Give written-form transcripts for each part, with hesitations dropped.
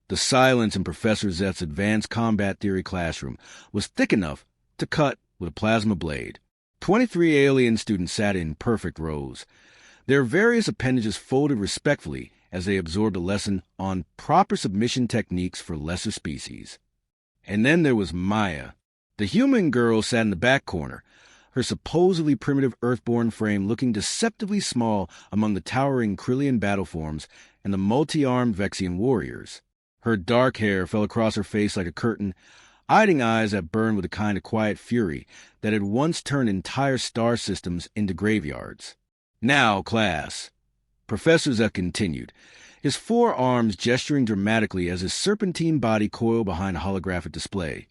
The silence in Professor Zet's advanced combat theory classroom was thick enough to cut with a plasma blade. 23 alien students sat in perfect rows, their various appendages folded respectfully as they absorbed a lesson on proper submission techniques for lesser species. And then there was Maya. The human girl sat in the back corner, her supposedly primitive earthborn frame looking deceptively small among the towering Krillian battleforms and the multi-armed Vexian warriors. Her dark hair fell across her face like a curtain, hiding eyes that burned with a kind of quiet fury that had once turned entire star systems into graveyards. "Now, class," Professor Zet continued, his forearms gesturing dramatically as his serpentine body coiled behind a holographic display.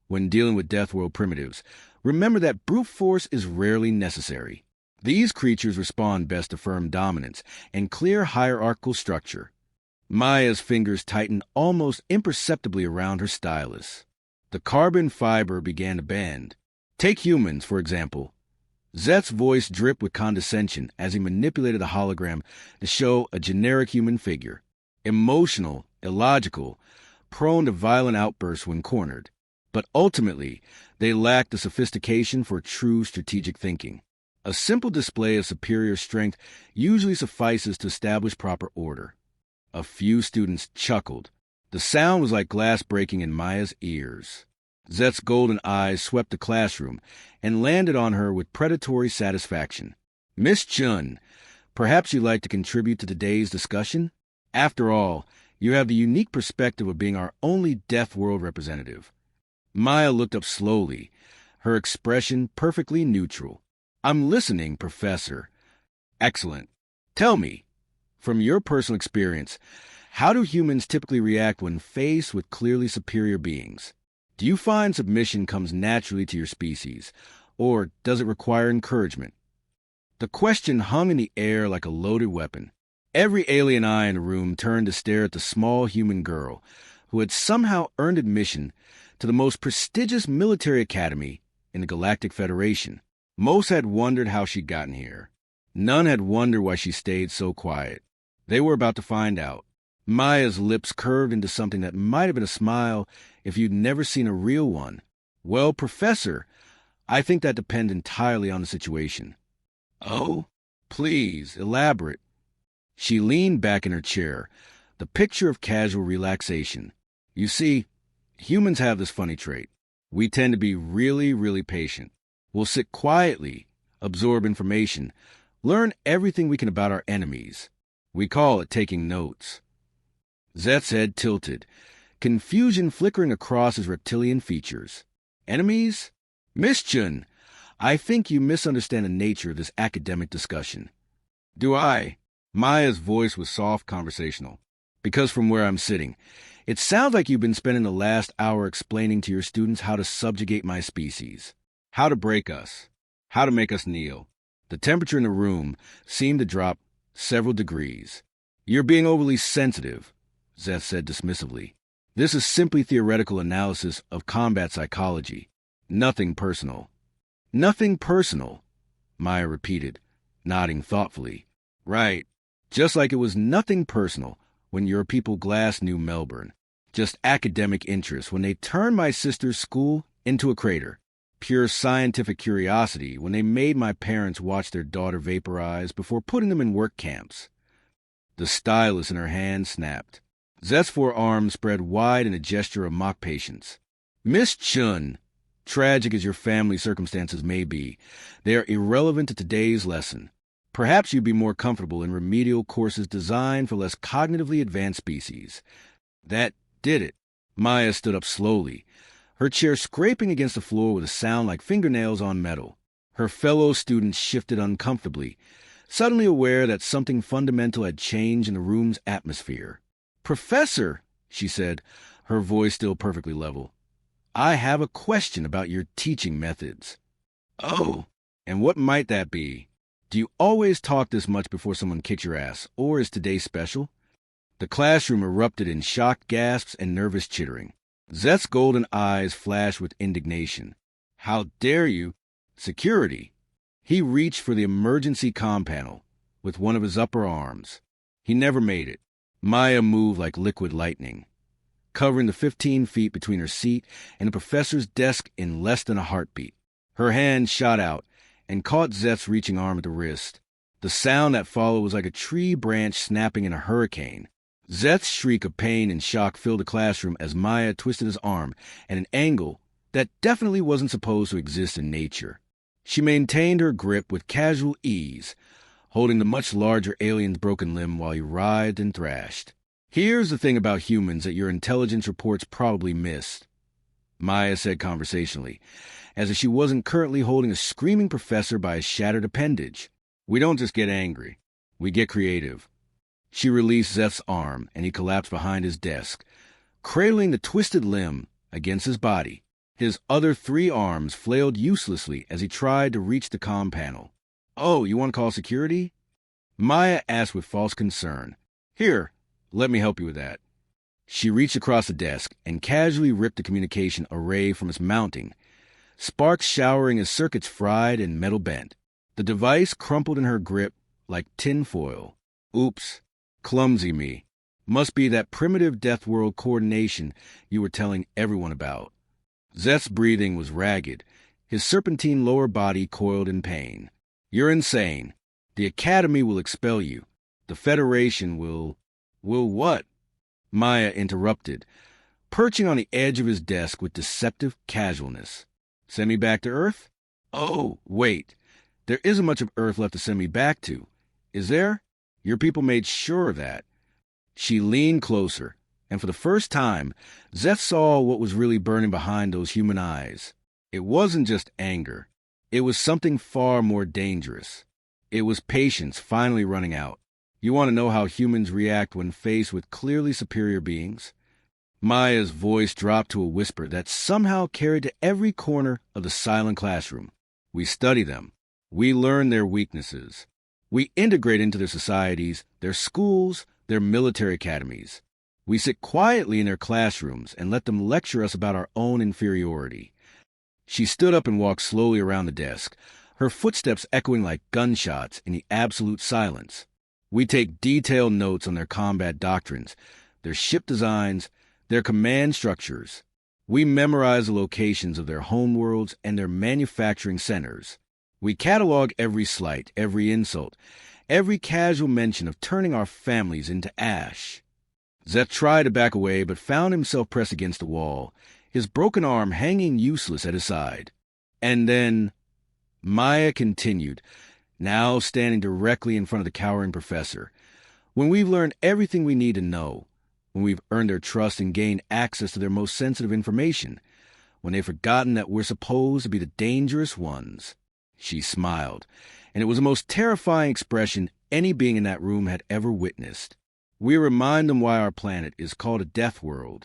"When dealing with Deathworld primitives, remember that brute force is rarely necessary. These creatures respond best to firm dominance and clear hierarchical structure." Maya's fingers tightened almost imperceptibly around her stylus. The carbon fiber began to bend. "Take humans, for example." Zet's voice dripped with condescension as he manipulated the hologram to show a generic human figure. Emotional, illogical, prone to violent outbursts when cornered. But ultimately, they lacked the sophistication for true strategic thinking. A simple display of superior strength usually suffices to establish proper order. A few students chuckled. The sound was like glass breaking in Maya's ears. Zet's golden eyes swept the classroom and landed on her with predatory satisfaction. "Miss Chen, perhaps you'd like to contribute to today's discussion? After all, you have the unique perspective of being our only Deathworld representative." Maya looked up slowly, her expression perfectly neutral. "I'm listening, Professor." "Excellent. Tell me, from your personal experience, how do humans typically react when faced with clearly superior beings? Do you find submission comes naturally to your species, or does it require encouragement?" The question hung in the air like a loaded weapon. Every alien eye in the room turned to stare at the small human girl, who had somehow earned admission to the most prestigious military academy in the Galactic Federation. Most had wondered how she'd gotten here. None had wondered why she stayed so quiet. They were about to find out. Maya's lips curved into something that might have been a smile if you'd never seen a real one. "Well, Professor, I think that depends entirely on the situation." "Oh? Please, elaborate." She leaned back in her chair, the picture of casual relaxation. "You see, humans have this funny trait. We tend to be really, really patient. We'll sit quietly, absorb information, learn everything we can about our enemies. We call it taking notes." Zet's head tilted, confusion flickering across his reptilian features. "Enemies? Miss Chen, I think you misunderstand the nature of this academic discussion." "Do I?" Maya's voice was soft conversational. "Because from where I'm sitting, it sounds like you've been spending the last hour explaining to your students how to subjugate my species, how to break us, how to make us kneel." The temperature in the room seemed to drop several degrees. "You're being overly sensitive," Zeth said dismissively. "This is simply theoretical analysis of combat psychology. Nothing personal." "Nothing personal," Maya repeated, nodding thoughtfully. "Right. Just like it was nothing personal when your people glassed New Melbourne. Just academic interest when they turned my sister's school into a crater. Pure scientific curiosity when they made my parents watch their daughter vaporize before putting them in work camps." The stylus in her hand snapped. Zeth's forearms spread wide in a gesture of mock patience. "Miss Chun, tragic as your family circumstances may be, they are irrelevant to today's lesson. Perhaps you'd be more comfortable in remedial courses designed for less cognitively advanced species." That did it. Maya stood up slowly, her chair scraping against the floor with a sound like fingernails on metal. Her fellow students shifted uncomfortably, suddenly aware that something fundamental had changed in the room's atmosphere. "Professor," she said, her voice still perfectly level, "I have a question about your teaching methods." "Oh, and what might that be? Do you always talk this much before someone kicks your ass, or is today special?" The classroom erupted in shocked gasps and nervous chittering. Zeth's golden eyes flashed with indignation. "How dare you? Security!" He reached for the emergency comm panel with one of his upper arms. He never made it. Maya moved like liquid lightning. covering the 15 feet between her seat and the professor's desk in less than a heartbeat. Her hand shot out and caught Zeth's reaching arm at the wrist. The sound that followed was like a tree branch snapping in a hurricane. Zeth's shriek of pain and shock filled the classroom as Maya twisted his arm at an angle that definitely wasn't supposed to exist in nature. She maintained her grip with casual ease, holding the much larger alien's broken limb while he writhed and thrashed. "Here's the thing about humans that your intelligence reports probably missed," Maya said conversationally, as if she wasn't currently holding a screaming professor by a shattered appendage. "We don't just get angry. We get creative." She released Zeth's arm, and he collapsed behind his desk, cradling the twisted limb against his body. His other 3 arms flailed uselessly as he tried to reach the comm panel. "Oh, you want to call security?" Maya asked with false concern. "Here, let me help you with that." She reached across the desk and casually ripped the communication array from its mounting, sparks showering as circuits fried and metal bent. The device crumpled in her grip like tin foil. "Oops. Clumsy me. Must be that primitive Deathworld coordination you were telling everyone about." Zeth's breathing was ragged, his serpentine lower body coiled in pain. "You're insane. The Academy will expel you. The Federation will what?" Maya interrupted, perching on the edge of his desk with deceptive casualness. "Send me back to Earth? Oh, wait. There isn't much of Earth left to send me back to. Is there? Your people made sure of that." She leaned closer, and for the first time, Zeth saw what was really burning behind those human eyes. It wasn't just anger. It was something far more dangerous. It was patience finally running out. "You want to know how humans react when faced with clearly superior beings?" Maya's voice dropped to a whisper that somehow carried to every corner of the silent classroom. "We study them. We learn their weaknesses. We integrate into their societies, their schools, their military academies. We sit quietly in their classrooms and let them lecture us about our own inferiority." She stood up and walked slowly around the desk, her footsteps echoing like gunshots in the absolute silence. "We take detailed notes on their combat doctrines, their ship designs, their command structures. We memorize the locations of their homeworlds and their manufacturing centers. We catalog every slight, every insult, every casual mention of turning our families into ash." Zeth tried to back away, but found himself pressed against the wall, his broken arm hanging useless at his side. "And then," Maya continued, now standing directly in front of the cowering professor, "when we've learned everything we need to know, when we've earned their trust and gained access to their most sensitive information, when they've forgotten that we're supposed to be the dangerous ones." She smiled, and it was the most terrifying expression any being in that room had ever witnessed. "We remind them why our planet is called a Deathworld."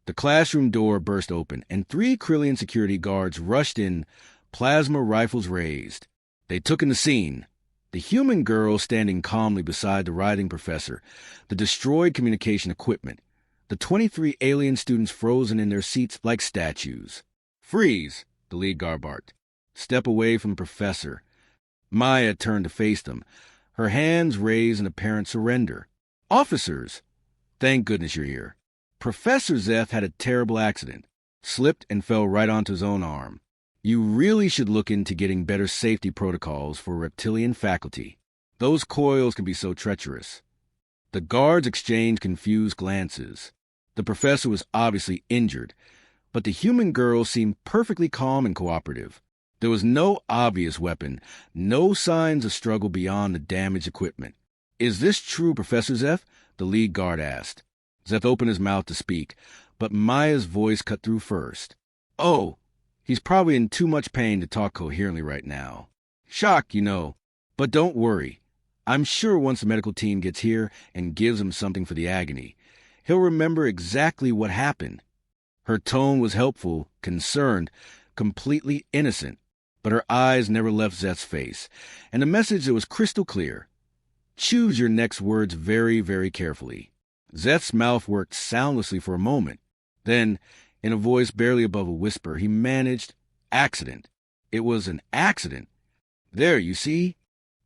The classroom door burst open, and 3 Krillian security guards rushed in, plasma rifles raised. They took in the scene. The human girl standing calmly beside the writhing professor, the destroyed communication equipment, the 23 alien students frozen in their seats like statues. "Freeze!" the lead guard barked. "Step away from the professor." Maya turned to face them, her hands raised in apparent surrender. "Officers! Thank goodness you're here. Professor Zeth had a terrible accident, slipped and fell right onto his own arm. You really should look into getting better safety protocols for reptilian faculty. Those coils can be so treacherous." The guards exchanged confused glances. The professor was obviously injured, but the human girl seemed perfectly calm and cooperative. There was no obvious weapon, no signs of struggle beyond the damaged equipment. "Is this true, Professor Zeth?" the lead guard asked. Zeth opened his mouth to speak, but Maya's voice cut through first. "Oh, he's probably in too much pain to talk coherently right now. Shock, you know. But don't worry. I'm sure once the medical team gets here and gives him something for the agony, he'll remember exactly what happened." Her tone was helpful, concerned, completely innocent, but her eyes never left Zeth's face, and the message was crystal clear. Choose your next words very, very carefully. Zeth's mouth worked soundlessly for a moment. Then, in a voice barely above a whisper, he managed, "Accident. It was an accident. There, you see?"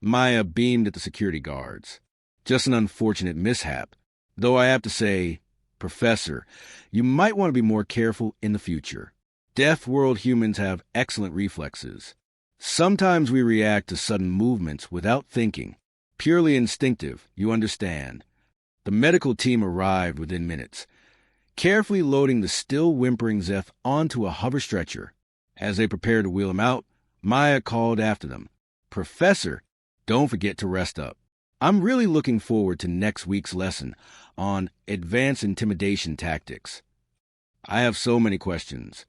Maya beamed at the security guards. "Just an unfortunate mishap. Though I have to say, Professor, you might want to be more careful in the future. Deathworld humans have excellent reflexes. Sometimes we react to sudden movements without thinking. Purely instinctive, you understand. The medical team arrived within minutes, carefully loading the still whimpering Zeth onto a hover stretcher. As they prepared to wheel him out, Maya called after them, "Professor, don't forget to rest up. I'm really looking forward to next week's lesson on advanced intimidation tactics. I have so many questions."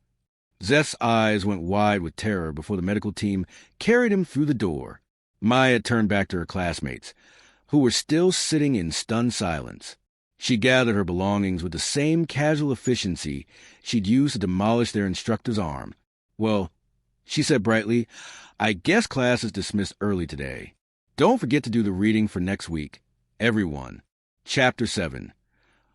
Zeth's eyes went wide with terror before the medical team carried him through the door. Maya turned back to her classmates, who were still sitting in stunned silence. She gathered her belongings with the same casual efficiency she'd used to demolish their instructor's arm. "Well," she said brightly, "I guess class is dismissed early today. Don't forget to do the reading for next week. Everyone." Chapter 7.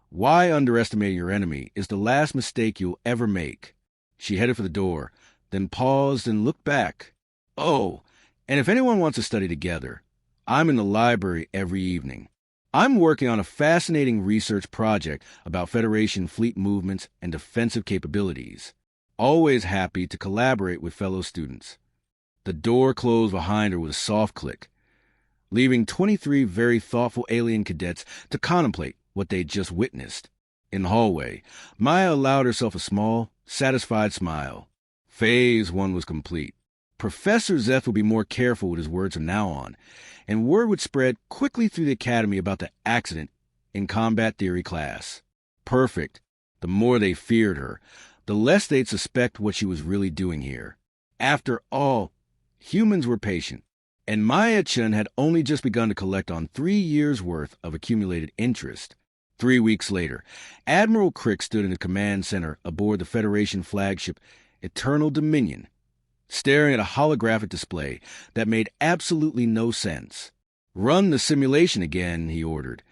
Why underestimating your enemy is the last mistake you'll ever make. She headed for the door, then paused and looked back. "Oh, and if anyone wants to study together, I'm in the library every evening. I'm working on a fascinating research project about Federation fleet movements and defensive capabilities. Always happy to collaborate with fellow students." The door closed behind her with a soft click, leaving 23 very thoughtful alien cadets to contemplate what they'd just witnessed. In the hallway, Maya allowed herself a small, satisfied smile. Phase 1 was complete. Professor Zeth would be more careful with his words from now on, and word would spread quickly through the academy about the accident in combat theory class. Perfect. The more they feared her, the less they'd suspect what she was really doing here. After all, humans were patient, and Maya Chen had only just begun to collect on 3 years' worth of accumulated interest. 3 weeks later, Admiral Crick stood in the command center aboard the Federation flagship Eternal Dominion, staring at a holographic display that made absolutely no sense. "Run the simulation again," he ordered,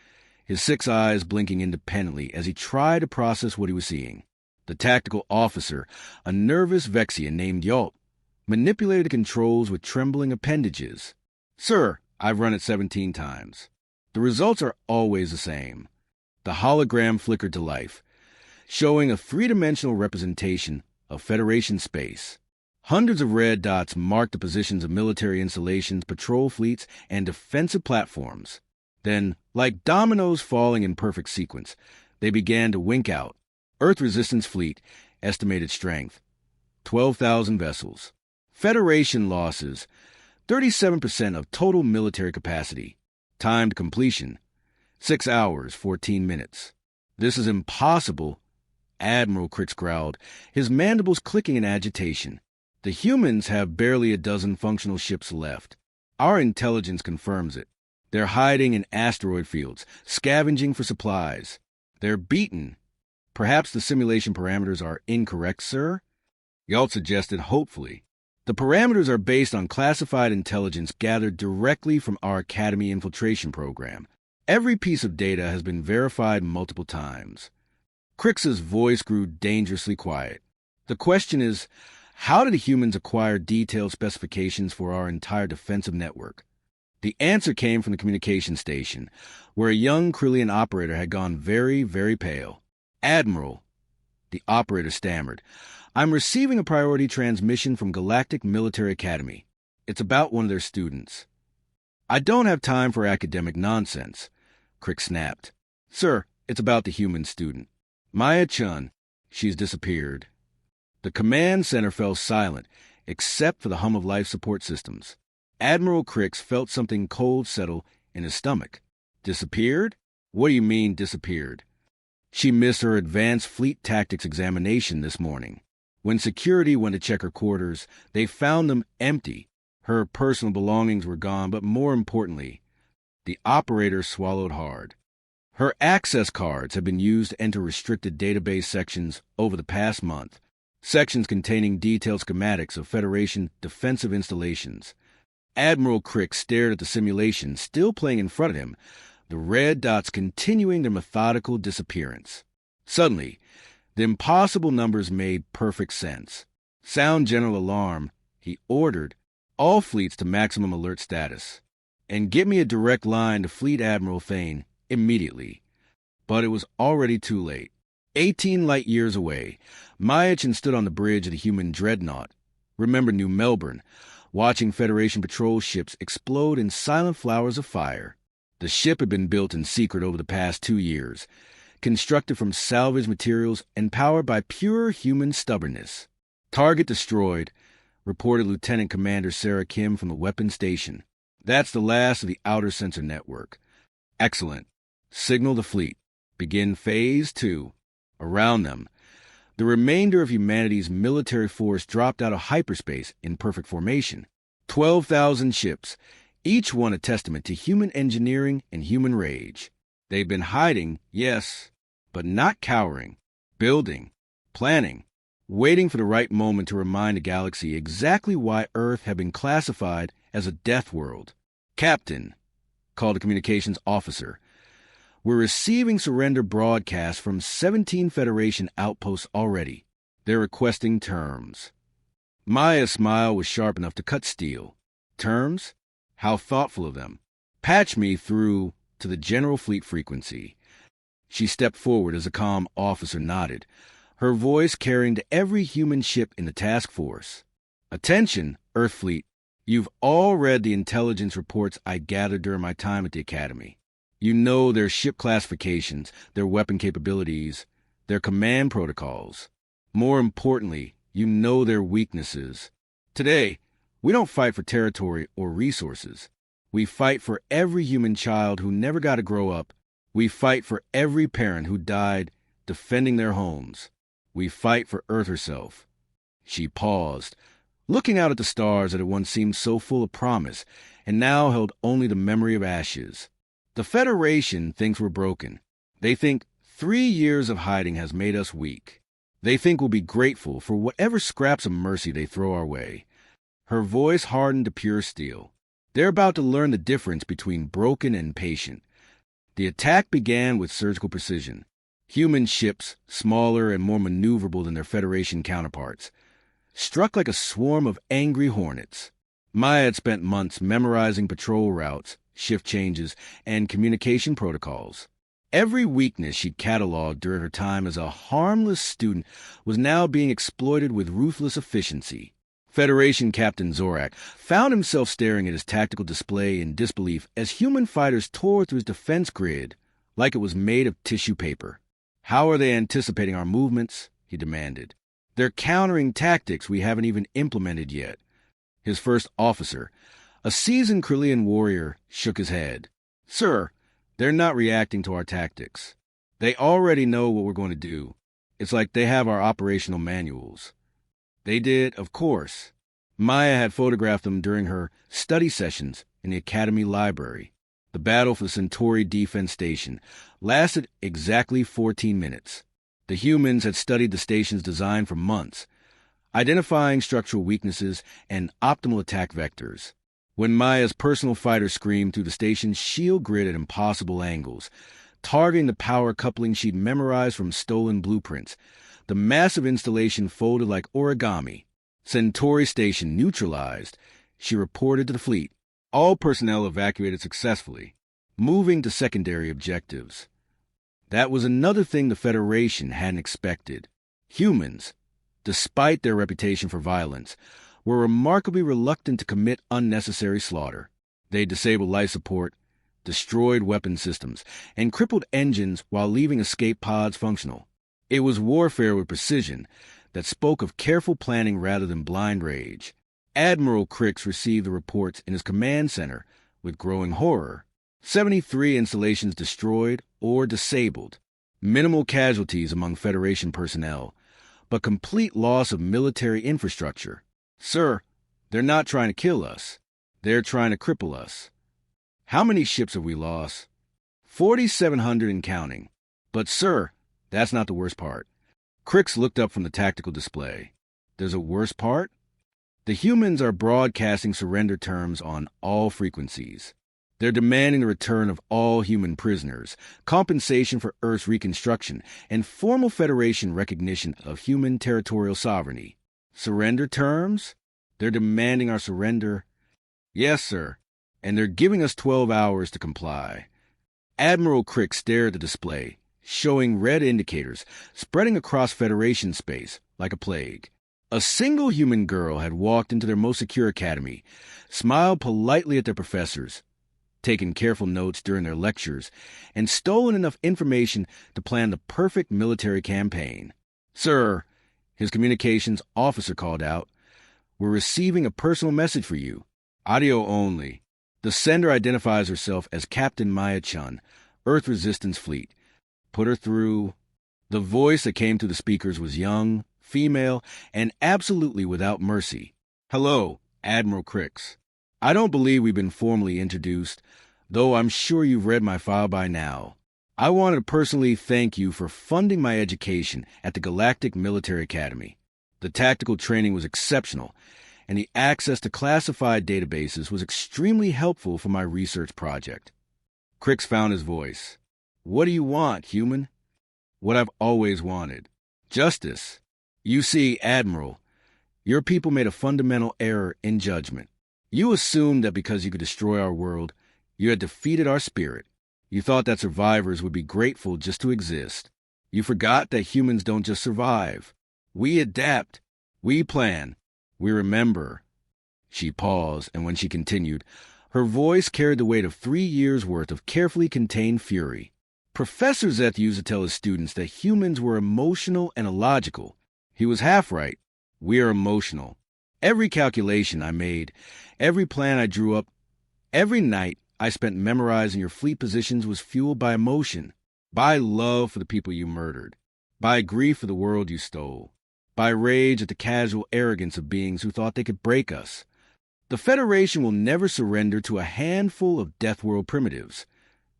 his 6 eyes blinking independently as he tried to process what he was seeing. The tactical officer, a nervous Vexian named Yalt, manipulated the controls with trembling appendages. "Sir, I've run it 17 times. The results are always the same." The hologram flickered to life, showing a 3-dimensional representation of Federation space. Hundreds of red dots marked the positions of military installations, patrol fleets, and defensive platforms. Then, like dominoes falling in perfect sequence, they began to wink out. Earth Resistance Fleet, estimated strength, 12,000 vessels. Federation losses, 37% of total military capacity. Time to completion, 6 hours, 14 minutes. "This is impossible," Admiral Crix growled, his mandibles clicking in agitation. "The humans have barely a dozen functional ships left. Our intelligence confirms it. They're hiding in asteroid fields, scavenging for supplies. They're beaten. Perhaps the simulation parameters are incorrect, sir?" Yalt suggested hopefully. "The parameters are based on classified intelligence gathered directly from our Academy infiltration program. Every piece of data has been verified multiple times." Crix's voice grew dangerously quiet. "The question is, how did the humans acquire detailed specifications for our entire defensive network?" The answer came from the communication station, where a young Krillian operator had gone very, very pale. "Admiral," the operator stammered, "I'm receiving a priority transmission from Galactic Military Academy. It's about one of their students." "I don't have time for academic nonsense," Crick snapped. "Sir, it's about the human student. Maya Chen. She's disappeared." The command center fell silent, except for the hum of life support systems. Admiral Crix felt something cold settle in his stomach. "Disappeared? What do you mean, disappeared?" "She missed her advanced fleet tactics examination this morning. When security went to check her quarters, they found them empty. Her personal belongings were gone, but more importantly," the operator swallowed hard, "her access cards have been used to enter restricted database sections over the past month, sections containing detailed schematics of Federation defensive installations." Admiral Crick stared at the simulation still playing in front of him, the red dots continuing their methodical disappearance. Suddenly, the impossible numbers made perfect sense. "Sound general alarm," he ordered, "all fleets to maximum alert status. And get me a direct line to Fleet Admiral Thane immediately." But it was already too late. 18 light years away, Maya Chen stood on the bridge of the human dreadnought, remember New Melbourne, watching Federation patrol ships explode in silent flowers of fire. The ship had been built in secret over the past 2 years, constructed from salvaged materials and powered by pure human stubbornness. Target destroyed, reported Lieutenant Commander Sarah Kim from the weapons station. That's the last of the outer sensor network. Excellent. Signal the fleet. Begin Phase 2. Around them, the remainder of humanity's military force dropped out of hyperspace in perfect formation. 12,000 ships, each one a testament to human engineering and human rage. They'd been hiding, yes, but not cowering, building, planning, waiting for the right moment to remind the galaxy exactly why Earth had been classified as a death world. Captain, called a communications officer, we're receiving surrender broadcasts from 17 Federation outposts already. They're requesting terms. Maya's smile was sharp enough to cut steel. Terms? How thoughtful of them. Patch me through to the general fleet frequency. She stepped forward as a calm officer nodded, her voice carrying to every human ship in the task force. Attention, Earth Fleet. You've all read the intelligence reports I gathered during my time at the Academy. You know their ship classifications, their weapon capabilities, their command protocols. More importantly, you know their weaknesses. Today, we don't fight for territory or resources. We fight for every human child who never got to grow up. We fight for every parent who died defending their homes. We fight for Earth herself. She paused, looking out at the stars that had once seemed so full of promise and now held only the memory of ashes. The Federation thinks we're broken. They think 3 years of hiding has made us weak. They think we'll be grateful for whatever scraps of mercy they throw our way. Her voice hardened to pure steel. They're about to learn the difference between broken and patient. The attack began with surgical precision. Human ships, smaller and more maneuverable than their Federation counterparts, struck like a swarm of angry hornets. Maya had spent months memorizing patrol routes, shift changes, and communication protocols. Every weakness she'd cataloged during her time as a harmless student was now being exploited with ruthless efficiency. Federation Captain Zorak found himself staring at his tactical display in disbelief as human fighters tore through his defense grid like it was made of tissue paper. How are they anticipating our movements? He demanded. They're countering tactics we haven't even implemented yet. His first officer, a seasoned Kryllian warrior, shook his head. Sir, they're not reacting to our tactics. They already know what we're going to do. It's like they have our operational manuals. They did, of course. Maya had photographed them during her study sessions in the Academy library. The battle for the Centauri Defense Station lasted exactly 14 minutes. The humans had studied the station's design for months, identifying structural weaknesses and optimal attack vectors. When Maya's personal fighter screamed through the station's shield grid at impossible angles, targeting the power coupling she'd memorized from stolen blueprints, the massive installation folded like origami. Centauri Station neutralized, she reported to the fleet. All personnel evacuated successfully, moving to secondary objectives. That was another thing the Federation hadn't expected. Humans, despite their reputation for violence, were remarkably reluctant to commit unnecessary slaughter. They disabled life support, destroyed weapon systems, and crippled engines while leaving escape pods functional. It was warfare with precision that spoke of careful planning rather than blind rage. Admiral Crix received the reports in his command center with growing horror. 73 installations destroyed or disabled. Minimal casualties among Federation personnel, but complete loss of military infrastructure. Sir, they're not trying to kill us. They're trying to cripple us. How many ships have we lost? 4,700 and counting. But, sir, that's not the worst part. Crix looked up from the tactical display. There's a worse part? The humans are broadcasting surrender terms on all frequencies. They're demanding the return of all human prisoners, compensation for Earth's reconstruction, and formal Federation recognition of human territorial sovereignty. Surrender terms? They're demanding our surrender? Yes, sir, and they're giving us 12 hours to comply. Admiral Crick stared at the display, showing red indicators spreading across Federation space like a plague. A single human girl had walked into their most secure academy, smiled politely at their professors, taken careful notes during their lectures, and stolen enough information to plan the perfect military campaign. "Sir," his communications officer called out, "we're receiving a personal message for you. Audio only." The sender identifies herself as Captain Maya Chen, Earth Resistance Fleet. Put her through. The voice that came through the speakers was young, female, and absolutely without mercy. "Hello, Admiral Crix. I don't believe we've been formally introduced, though I'm sure you've read my file by now. I wanted to personally thank you for funding my education at the Galactic Military Academy. The tactical training was exceptional, and the access to classified databases was extremely helpful for my research project." Crix found his voice. "What do you want, human?" "What I've always wanted. Justice. You see, Admiral, your people made a fundamental error in judgment. You assumed that because you could destroy our world, you had defeated our spirit. You thought that survivors would be grateful just to exist. You forgot that humans don't just survive. We adapt. We plan. We remember." She paused, and when she continued, her voice carried the weight of 3 years' worth of carefully contained fury. Professor Zeth used to tell his students that humans were emotional and illogical. He was half right. We are emotional. Every calculation I made, every plan I drew up, every night I spent memorizing your fleet positions was fueled by emotion, by love for the people you murdered, by grief for the world you stole, by rage at the casual arrogance of beings who thought they could break us. The Federation will never surrender to a handful of Deathworld primitives,"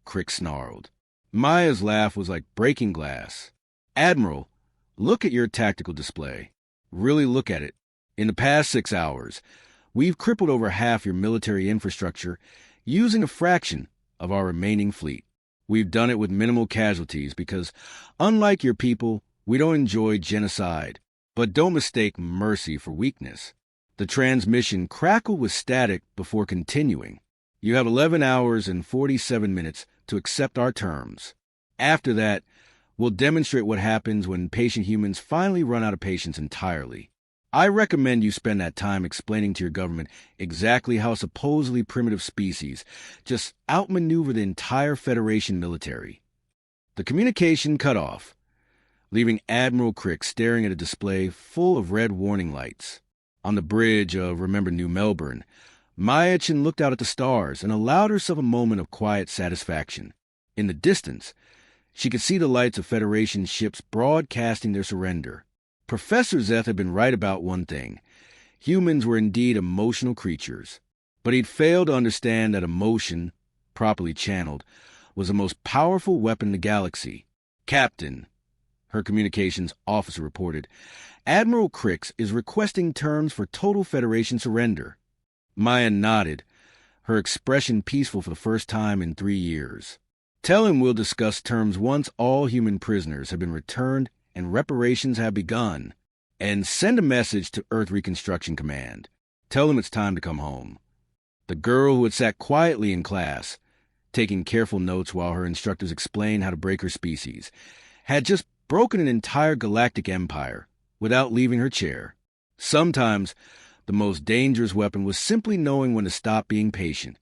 Crix snarled. Maya's laugh was like breaking glass. "Admiral, look at your tactical display. Really look at it. In the past 6 hours, we've crippled over half your military infrastructure using a fraction of our remaining fleet. We've done it with minimal casualties because, unlike your people, we don't enjoy genocide. But don't mistake mercy for weakness." The transmission crackled with static before continuing. "You have 11 hours and 47 minutes to accept our terms. After that, we'll demonstrate what happens when patient humans finally run out of patience entirely. I recommend you spend that time explaining to your government exactly how supposedly primitive species just outmaneuver the entire Federation military." The communication cut off, leaving Admiral Crix staring at a display full of red warning lights. On the bridge of Remember New Melbourne, Maya Chen looked out at the stars and allowed herself a moment of quiet satisfaction. In the distance, she could see the lights of Federation ships broadcasting their surrender. Professor Zeth had been right about one thing. Humans were indeed emotional creatures. But he'd failed to understand that emotion, properly channeled, was the most powerful weapon in the galaxy. "Captain," her communications officer reported, "Admiral Crix is requesting terms for total Federation surrender." Maya nodded, her expression peaceful for the first time in 3 years. "Tell him we'll discuss terms once all human prisoners have been returned and reparations have begun. And send a message to Earth Reconstruction Command. Tell them it's time to come home." The girl who had sat quietly in class, taking careful notes while her instructors explained how to break her species, had just broken an entire galactic empire without leaving her chair. Sometimes the most dangerous weapon was simply knowing when to stop being patient